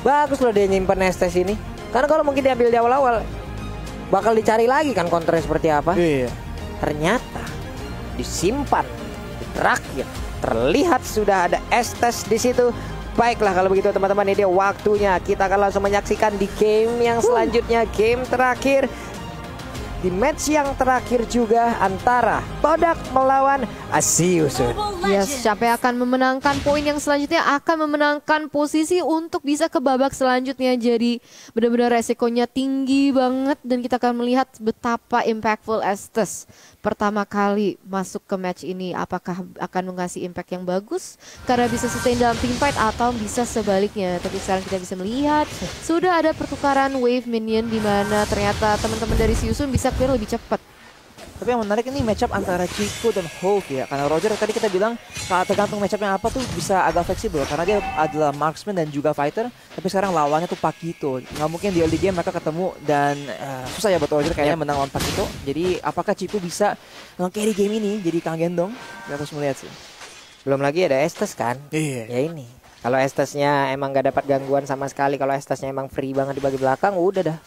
Bagus loh dia nyimpen Estes ini. Karena kalau mungkin diambil di awal-awal bakal dicari lagi kan konternya seperti apa. Iya. Ternyata disimpan di terakhir. Terlihat sudah ada Estes di situ. Baiklah kalau begitu teman-teman, ini dia waktunya. Kita akan langsung menyaksikan di game yang selanjutnya, game terakhir. Di match yang terakhir juga antara Todak melawan Asiusun. Yes, siapa yang akan memenangkan poin yang selanjutnya akan memenangkan posisi untuk bisa ke babak selanjutnya. Jadi benar-benar resikonya tinggi banget dan kita akan melihat betapa impactful Estes pertama kali masuk ke match ini. Apakah akan mengasih impact yang bagus karena bisa sustain dalam team fight atau bisa sebaliknya. Tapi sekarang kita bisa melihat sudah ada pertukaran wave minion di mana ternyata teman-teman dari Siusun bisa clear lebih cepat. Tapi yang menarik ini matchup antara Chico dan Hulk ya. Karena Roger tadi kita bilang tergantung matchupnya apa tuh bisa agak fleksibel. Karena dia adalah marksman dan juga fighter. Tapi sekarang lawannya tuh Pakito. Nggak mungkin di early game mereka ketemu. Dan susah ya buat Roger kayaknya menang lawan Pakito. Jadi apakah Chico bisa nge-carry game ini jadi Kang Gendong? Kita harus melihat sih. Belum lagi ada Estes kan. Iya. Ya ini. Kalau Estesnya emang gak dapat gangguan sama sekali. Kalau Estesnya emang free banget di bagi belakang, udah dah.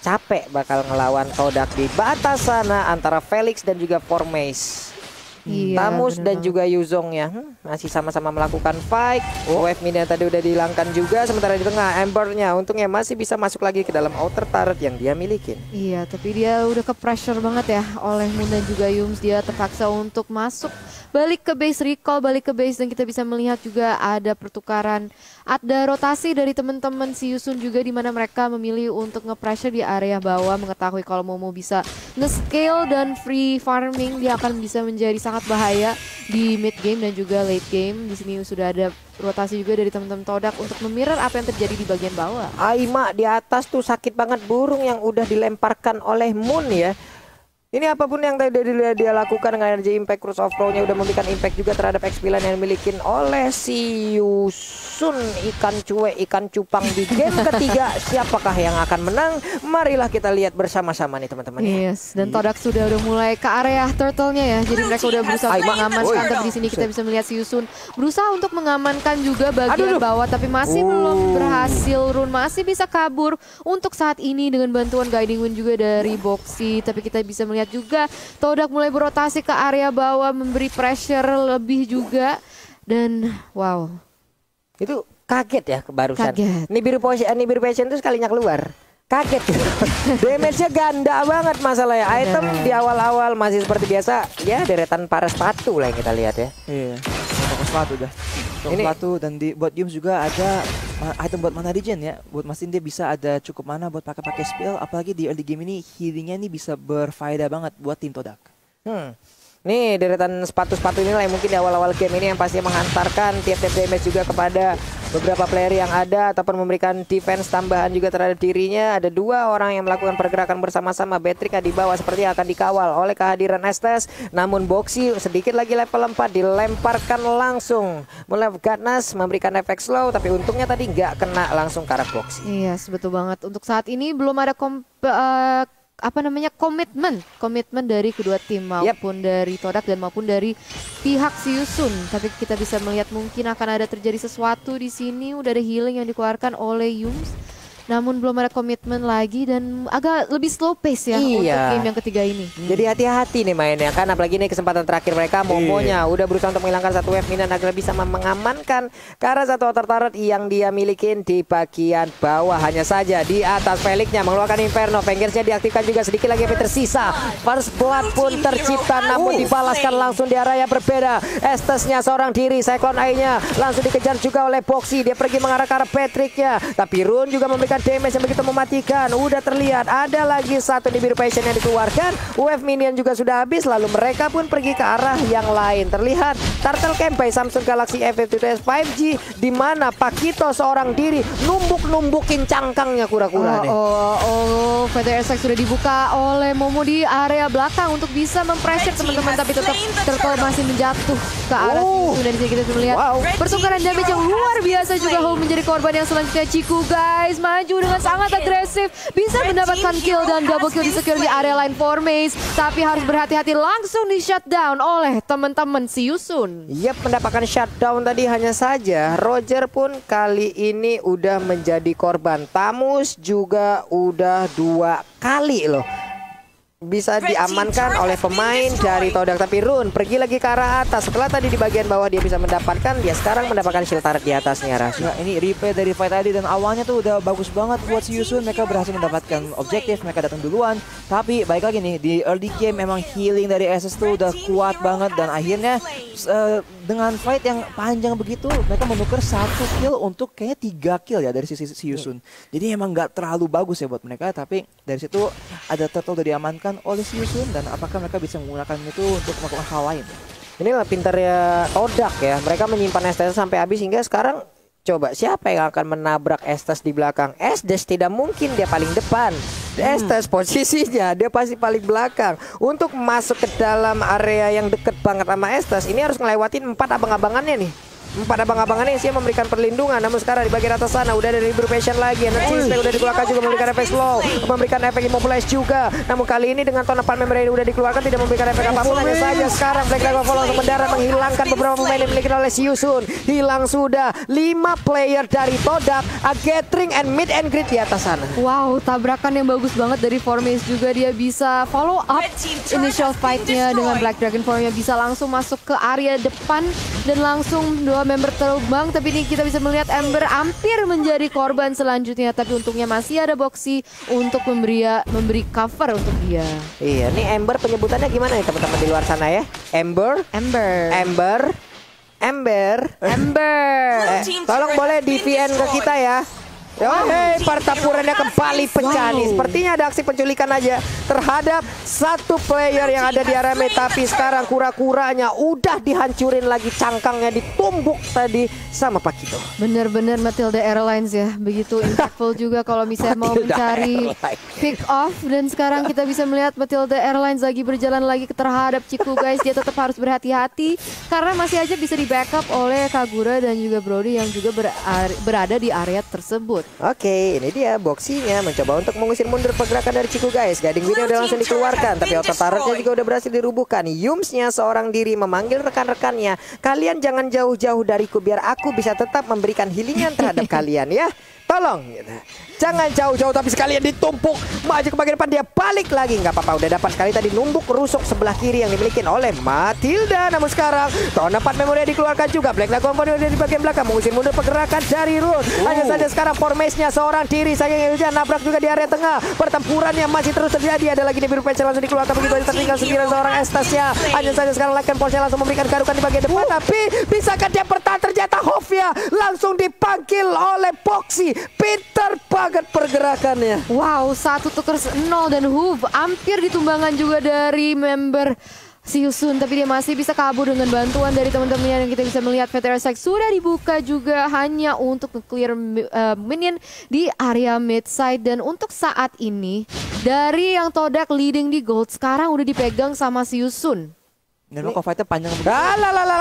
Capek bakal ngelawan Todak di batas sana antara Felix dan juga Formace. Iya, Tamus bener dan banget. juga Yuzong ya masih sama-sama melakukan fight. Wave minion tadi udah dihilangkan juga. Sementara di tengah Embernya untungnya masih bisa masuk lagi ke dalam outer turret yang dia milikin. Iya, tapi dia udah ke pressure banget ya oleh Moon dan juga Yums. Dia terpaksa untuk masuk balik ke base, recall balik ke base, dan kita bisa melihat juga ada pertukaran, ada rotasi dari teman-teman si Yusun juga di mana mereka memilih untuk nge-pressure di area bawah, mengetahui kalau Momo bisa nge-scale dan free farming dia akan bisa menjadi sangat bahaya di mid game dan juga late game. Di sini sudah ada rotasi juga dari teman-teman Todak untuk memirror apa yang terjadi di bagian bawah. Aima di atas tuh sakit banget burung yang udah dilemparkan oleh Moon ya. Ini apapun yang tadi dia lakukan dengan energy impact, cruise of flow-nya udah memberikan impact juga terhadap XP line yang dimiliki oleh si Yusun. Ikan cuek, ikan cupang di game ketiga. Siapakah yang akan menang? Marilah kita lihat bersama-sama nih teman-teman. Yes, dan Todak sudah mulai ke area turtle-nya ya. Jadi mereka udah berusaha untuk mengamankan, tapi di sini kita bisa melihat si Yusun berusaha untuk mengamankan juga bagian bawah, tapi masih belum berhasil. Run masih bisa kabur untuk saat ini dengan bantuan guiding wind juga dari Boxy. Tapi kita bisa melihat juga Todak mulai berotasi ke area bawah, memberi pressure lebih juga. Dan wow, itu kaget ya barusan. Kaget. Nibiru Passion itu sekalinya keluar. Kaget gitu. Damage-nya ganda banget masalahnya. Item di awal-awal masih seperti biasa. Ya deretan para sepatu lah yang kita lihat ya. Iya. Toko sepatu dah. Toko Ini- sepatu dan buat Yums juga ada item buat mana regen ya. Buat mastiin dia bisa ada cukup mana buat pakai spell. Apalagi di early game ini healingnya ini bisa berfaedah banget buat tim Todak. Nih deretan sepatu-sepatu inilah yang mungkin di awal-awal game ini yang pasti menghantarkan tiap-tiap damage juga kepada beberapa player yang ada ataupun memberikan defense tambahan juga terhadap dirinya. Ada dua orang yang melakukan pergerakan bersama-sama. Betrika di bawah seperti akan dikawal oleh kehadiran Estes. Namun Boxy sedikit lagi level 4 dilemparkan langsung. Mulai Gatnas memberikan efek slow, tapi untungnya tadi nggak kena langsung ke arah Boxy. iya betul banget. Untuk saat ini belum ada komitmen dari kedua tim maupun dari Todak dan maupun dari pihak si Yusun. Tapi kita bisa melihat mungkin akan ada terjadi sesuatu di sini. Udah ada healing yang dikeluarkan oleh Yums. Namun belum ada komitmen lagi dan agak lebih slow pace ya untuk game yang ketiga ini. Jadi hati-hati nih mainnya kan, apalagi ini kesempatan terakhir mereka. Momonya udah berusaha untuk menghilangkan satu wave minion agar bisa mengamankan ke arah satu outer turret yang dia milikin di bagian bawah. Hanya saja di atas Felixnya mengeluarkan Inferno. Vengeance-nya diaktifkan juga, sedikit lagi yang tersisa. First blood pun tercipta namun dibalaskan langsung di area yang berbeda. Estesnya seorang diri, Cyclone Eye-nya langsung dikejar juga oleh Boxy. Dia pergi mengarah ke arah Patrick-nya, tapi Rune juga memberikan damage yang begitu mematikan. Udah terlihat ada lagi satu Nibiru Passion yang dikeluarkan. Wave minion juga sudah habis, lalu mereka pun pergi ke arah yang lain. Terlihat Turtle Camp by Samsung Galaxy F52s 5G di mana Pakito seorang diri numbukin cangkangnya kura-kura nih. Feather Attack sudah dibuka oleh Momo di area belakang untuk bisa mempressure teman-teman, tapi tetap Turtle masih menjatuh ke arah situ. Dan di sini kita bisa melihat pertukaran damage yang luar biasa juga. Hulk menjadi korban yang selanjutnya. Chiku guys, maju dengan sangat agresif. Bisa mendapatkan kill dan double kill di secure di area line for Maze. Tapi harus berhati-hati, langsung di shutdown oleh teman-teman si Yusun. Yap, mendapatkan shutdown tadi. Hanya saja Roger pun kali ini udah menjadi korban. Tamus juga udah 2 kali loh bisa diamankan oleh pemain dari Todak. Tapi Run pergi lagi ke arah atas. Setelah tadi di bagian bawah dia bisa mendapatkan, dia sekarang mendapatkan shield turret di atasnya, Rashi. Nah, ini replay dari fight tadi dan awalnya tuh udah bagus banget buat si Yusun. Mereka berhasil mendapatkan objektif, mereka datang duluan. Tapi baik lagi nih, di early game memang healing dari SS tuh udah kuat banget. Dan akhirnya dengan fight yang panjang begitu, mereka menukar 1 kill untuk kayaknya 3 kill ya dari sisi si Yusun. Jadi emang nggak terlalu bagus ya buat mereka. Tapi dari situ ada turtle udah diamankan oleh si Yusun, dan apakah mereka bisa menggunakan itu untuk melakukan hal lain? Inilah pintarnya Todak ya. Mereka menyimpan Estes sampai habis hingga sekarang coba siapa yang akan menabrak Estes di belakang. Estes tidak mungkin dia paling depan. Estes posisinya dia pasti paling belakang. Untuk masuk ke dalam area yang deket banget sama Estes, ini harus ngelewatin 4 abang-abangannya nih. 4 abang-abangannya yang memberikan perlindungan. Namun sekarang di bagian atas sana udah ada Reverberation lagi. Energy Spell udah dikeluarkan juga, memberikan efek slow, memberikan efek immobilize juga. Namun kali ini dengan tonapan member ini udah dikeluarkan, tidak memberikan efek apapun. Hanya saja sekarang Black Dragon Fall langsung mendarat, menghilangkan beberapa pemain yang dimiliki oleh si Yusun. Hilang sudah 5 player dari Todak, Gathering and Mid and Grid di atas sana. Wow, tabrakan yang bagus banget dari Formace juga. Dia bisa follow up initial fight-nya dengan Black Dragon Form-nya, bisa langsung masuk ke area depan dan langsung 2 member terbang. Tapi ini kita bisa melihat Ember hampir menjadi korban selanjutnya. Tapi untungnya masih ada Boxy untuk memberi cover untuk dia. Iya, nih Ember penyebutannya gimana nih teman-teman di luar sana ya? Ember? Ember. Ember? Ember? Ember. Tolong boleh di VN ke kita ya. Oh, hei, pertempurannya kembali pecah nih. Sepertinya ada aksi penculikan aja terhadap 1 player yang ada di area mid. Tapi sekarang kura-kuranya udah dihancurin lagi, cangkangnya ditumbuk tadi sama Pakito. Bener-bener Matilda Airlines ya. Begitu impactful juga kalau misalnya mau mencari pick off. Dan sekarang kita bisa melihat Matilda Airlines lagi berjalan lagi terhadap Ciku guys. Dia tetap harus berhati-hati karena masih aja bisa di backup oleh Kagura dan juga Brody yang juga berada di area tersebut. Oke, ini dia Boxy-nya mencoba untuk mengusir mundur pergerakan dari Ciku guys. Guiding Win udah langsung dikeluarkan, tapi auto turret-nya juga udah berhasil dirubuhkan. Yums-nya seorang diri memanggil rekan-rekannya. Kalian jangan jauh-jauh dariku biar aku bisa tetap memberikan healingan terhadap kalian ya. Tolong gitu. Jangan jauh-jauh tapi sekalian ditumpuk. Maju ke bagian depan, dia balik lagi. Nggak apa-apa, udah dapat sekali tadi numbuk rusuk sebelah kiri yang dimiliki oleh Matilda. Namun sekarang tonapan memori dikeluarkan juga. Black Dragon udah di bagian belakang mengusir mundur pergerakan dari Run. Hanya saja sekarang Formace-nya seorang diri saja yang hujan nabrak juga di area tengah. Pertempurannya masih terus terjadi. Ada lagi di biru pencil langsung dikeluarkan, begitu aja tertinggal 9 seorang Estasnya. Hanya saja sekarang Laken Ponsnya langsung memberikan garukan di bagian depan. Tapi bisakah dia bertahan? Ternyata Hofia langsung dipanggil oleh Boxy. Pinter banget pergerakannya. Wow, 1-0 dan Hoof hampir ditumbangan juga dari member si Yusun, tapi dia masih bisa kabur dengan bantuan dari teman-temannya. Dan kita bisa melihat Veteran Strike sudah dibuka juga hanya untuk nge-clear minion di area mid side. Dan untuk saat ini dari yang Todak leading di gold sekarang udah dipegang sama si Yusun. Dan kok fight-nya panjang begitu.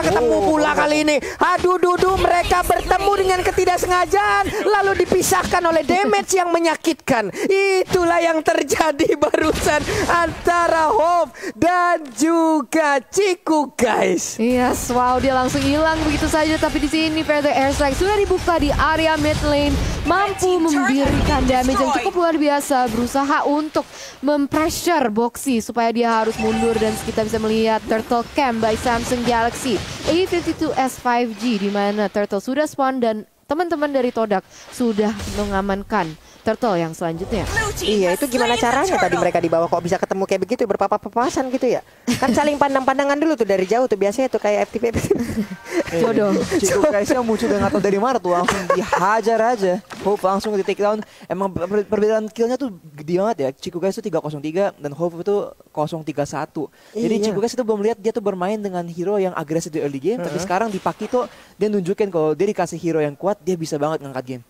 Ketemu pula kali ini. Aduh, mereka bertemu dengan ketidaksengajaan lalu dipisahkan oleh damage yang menyakitkan. Itulah yang terjadi barusan antara Hope dan juga Ciku guys. Yes, wow, dia langsung hilang begitu saja. Tapi di sini Feather Airstrike sudah dibuka di area mid lane, mampu memberikan damage yang cukup luar biasa, berusaha untuk mempressure Boxy supaya dia harus mundur. Dan kita bisa melihat Turtle Camp by Samsung Galaxy A52s 5G, di mana Turtle sudah spawn dan teman-teman dari Todak sudah mengamankan Turtle yang selanjutnya. Iya, itu gimana caranya tadi mereka di bawah kok bisa ketemu kayak begitu, berpapah-papasan gitu ya? Kan saling pandang-pandangan dulu tuh dari jauh tuh, biasanya tuh kayak FTP. Jodoh. Ciku guysnya muncul dengan atau dari mana tuh, langsung dihajar aja. Hope langsung di take down. Emang perbedaan killnya tuh gede banget ya. Ciku guys tuh 303 dan Hope itu 031. Jadi Ciku guys itu belum lihat dia tuh bermain dengan hero yang agresif di early game. Tapi sekarang di Pakito dia nunjukin kalau dia dikasih hero yang kuat, dia bisa banget ngangkat game.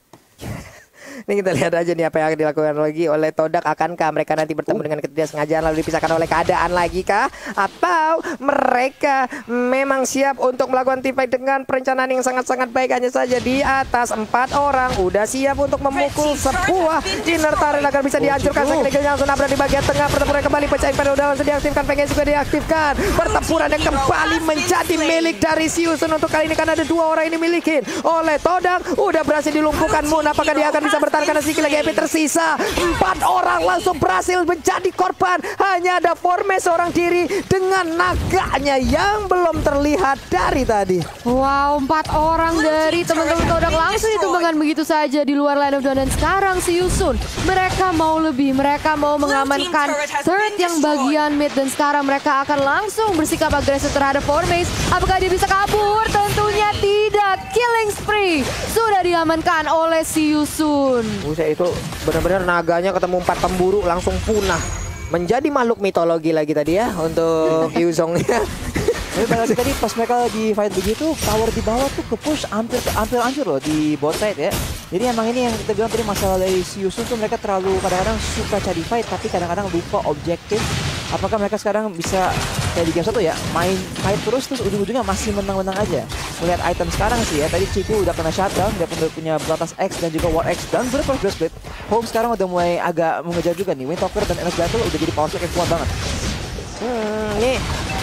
Ini kita lihat aja nih apa yang akan dilakukan lagi oleh Todak. Akankah mereka nanti bertemu dengan ketidaksengajaan lalu dipisahkan oleh keadaan lagi kah? Atau mereka memang siap untuk melakukan teamfight dengan perencanaan yang sangat-sangat baik? Hanya saja di atas 4 orang udah siap untuk memukul sebuah inner turret agar bisa dihancurkan. Sakit langsung nabrak di bagian tengah. Pertempuran kembali, pecah Inferno udah langsung diaktifkan, pengen juga diaktifkan. Pertempuran yang kembali menjadi milik dari Siusun untuk kali ini karena ada 2 orang ini milikin oleh Todak. Udah berhasil dilumpuhkan Moon. Apakah dia akan bisa bertahan karena sedikit lagi HP tersisa? 4 orang langsung berhasil menjadi korban. Hanya ada Forme seorang diri dengan naganya yang belum terlihat dari tadi. Wow, 4 orang dari teman-teman Todak langsung ditumbangkan begitu saja di luar line of down. Dan sekarang Siusun, mereka mau lebih, mereka mau mengamankan turret yang bagian mid. Dan sekarang mereka akan langsung bersikap agresif terhadap Formes. Apakah dia bisa kabur? Tentunya tidak. Killing spree sudah diamankan oleh Siusun. Buset, itu benar-benar naganya ketemu 4 pemburu langsung punah. Menjadi makhluk mitologi lagi tadi ya untuk Yuzongnya. Tapi balik tadi pas mereka lagi fight begitu, tower di bawah tuh ke-push hampir hancur loh di bot side ya. Jadi emang ini yang kita bilang tadi masalah dari Siusun tuh, mereka terlalu kadang-kadang suka cari fight tapi kadang-kadang lupa objektif. Apakah mereka sekarang bisa kayak di game 1 ya, main fight terus ujung-ujungnya masih menang-menang aja. Melihat item sekarang sih ya, tadi Chiku udah kena shutdown, dia punya Blatas X dan juga War X dan Burst Split. Home sekarang udah mulai agak mengejar juga nih. Windtalker dan Enos Battle udah jadi power spike yang kuat banget. Nih.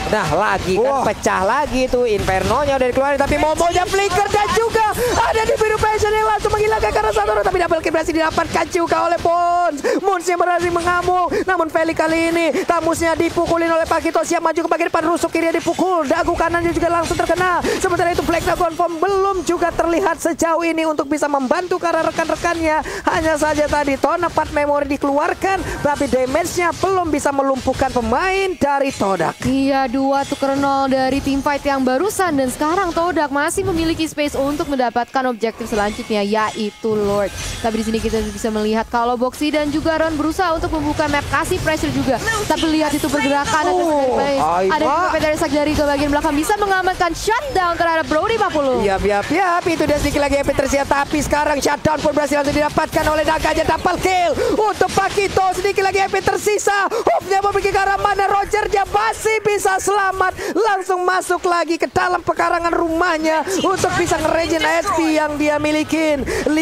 Nah lagi kan pecah lagi tuh Inferno-nya udah dikeluarin, tapi Momonya flicker dan juga ada di biru passion yang langsung menghilangkan karena satu orang, tapi double kill berhasil didapatkan juga oleh Mons. Monsnya berhasil mengamuk, namun Feli kali ini tamusnya dipukulin oleh Pakito, siap maju ke bagian depan, rusuk kiri dipukul, dagu kanannya juga langsung terkena. Sementara itu Black Dragon Form belum juga terlihat sejauh ini untuk bisa membantu karena rekan-rekannya. Hanya saja tadi Tone Apart Memory dikeluarkan, tapi damage-nya belum bisa melumpuhkan pemain dari Todak. Iya, 2-0 dari tim fight yang barusan. Dan sekarang Todak masih memiliki space untuk mendapatkan objektif selanjutnya, yaitu Lord. Tapi di sini kita bisa melihat kalau Boxy dan juga Ron berusaha untuk membuka map, kasih pressure juga. Tapi lihat itu pergerakan ada juga dari Sakjari ke bagian belakang, bisa mengamankan shutdown terhadap Brody 40. Yap, itu dia sedikit lagi HP tersiap, tapi sekarang shutdown pun berhasil langsung didapatkan oleh Naganya. Double kill untuk Pakito, sedikit lagi HP tersisa. Hope-nya mau pergi ke arah mana? Roger dia masih bisa selamat, langsung masuk lagi ke dalam pekarangan rumahnya untuk bisa nge-regen HP yang dia milikin. 5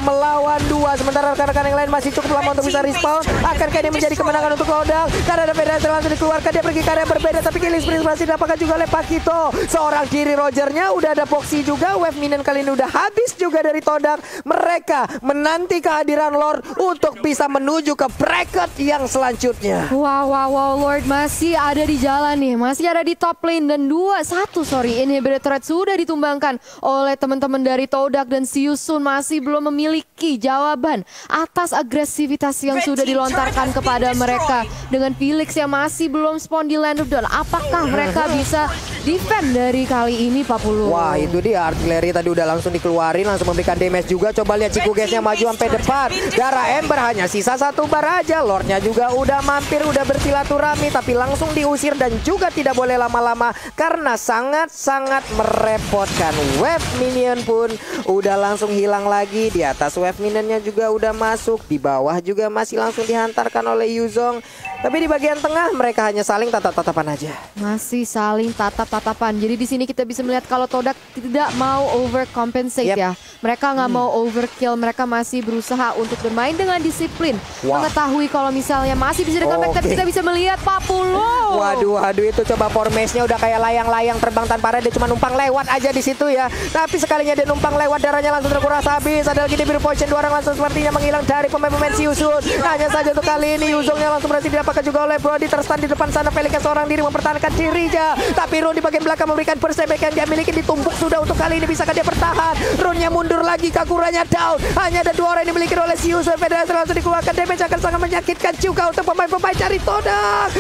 melawan 2, sementara rekan-rekan yang lain masih cukup lama untuk bisa respawn. Akankah ini menjadi kemenangan untuk Todak? Karena ada Federasi langsung dikeluarkan, dia pergi ke area berbeda, tapi killing spree masih didapatkan juga oleh Pakito. Seorang diri Rogernya udah ada Boxy juga, wave minion kali ini udah habis juga dari Todak. Mereka menanti kehadiran Lord untuk bisa menuju ke bracket yang selanjutnya. Wow, Lord masih ada di jalan nih, masih ada di top lane. Dan 2-1 inhibitor threat sudah ditumbangkan oleh teman-teman dari Todak. Dan Siusun masih belum memiliki jawaban atas agresivitas yang sudah dilontarkan kepada mereka. Dengan Felix yang masih belum spawn di Land of Dawn, apakah mereka bisa defend dari kali ini, Pak Pulu? Wah, itu dia artileri tadi udah langsung dikeluarin, langsung memberikan damage juga. Coba lihat Chiku guysnya maju sampai depan. Darah Ember hanya sisa 1 bar aja. Lordnya juga udah mampir, udah bersilaturahmi, tapi langsung diusir dan juga tidak boleh lama-lama karena sangat-sangat merepotkan. Wave minion pun udah langsung hilang lagi. Di atas wave minionnya juga udah masuk, di bawah juga masih langsung dihantarkan oleh Yuzong. Tapi di bagian tengah mereka hanya saling tatap-tatapan aja. Masih saling tatap-tatapan. Jadi di sini kita bisa melihat kalau Todak tidak mau overcompensate ya. Mereka nggak mau overkill. Mereka masih berusaha untuk bermain dengan disiplin. Mengetahui kalau misalnya masih bisa di-comeback. Tapi kita bisa melihat Papulo. Waduh, itu coba formasinya udah kayak layang-layang terbang tanpa arah. Dia cuma numpang lewat aja di situ ya. Tapi sekalinya dia numpang lewat, darahnya langsung terkuras habis. Ada lagi di biru potion, 2 orang langsung sepertinya menghilang dari pemain-pemain Siusun. Hanya saja untuk kali ini Yuzongnya langsung berhasil didapatkan juga oleh Brody. Terstand di depan sana, Felix seorang diri mempertahankan dirinya. Tapi Rune di bagian belakang memberikan burst damage yang dia miliki, ditumpuk sudah untuk kali ini. Bisakah dia bertahan? Rune-nya mundur lagi, Kakuranya down. Hanya ada 2 orang yang dimiliki oleh Siusun. Federasi langsung dikeluarkan, damage akan sangat menyakitkan juga untuk pemain-pemain dari Todak.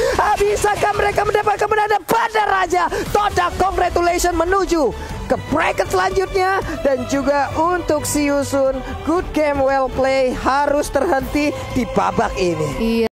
Bisakah mereka mendapatkan kemenangan pada Raja? Todak congratulations menuju ke bracket selanjutnya. Dan juga untuk Siusun, good game well play, harus terhenti di babak ini. Iya.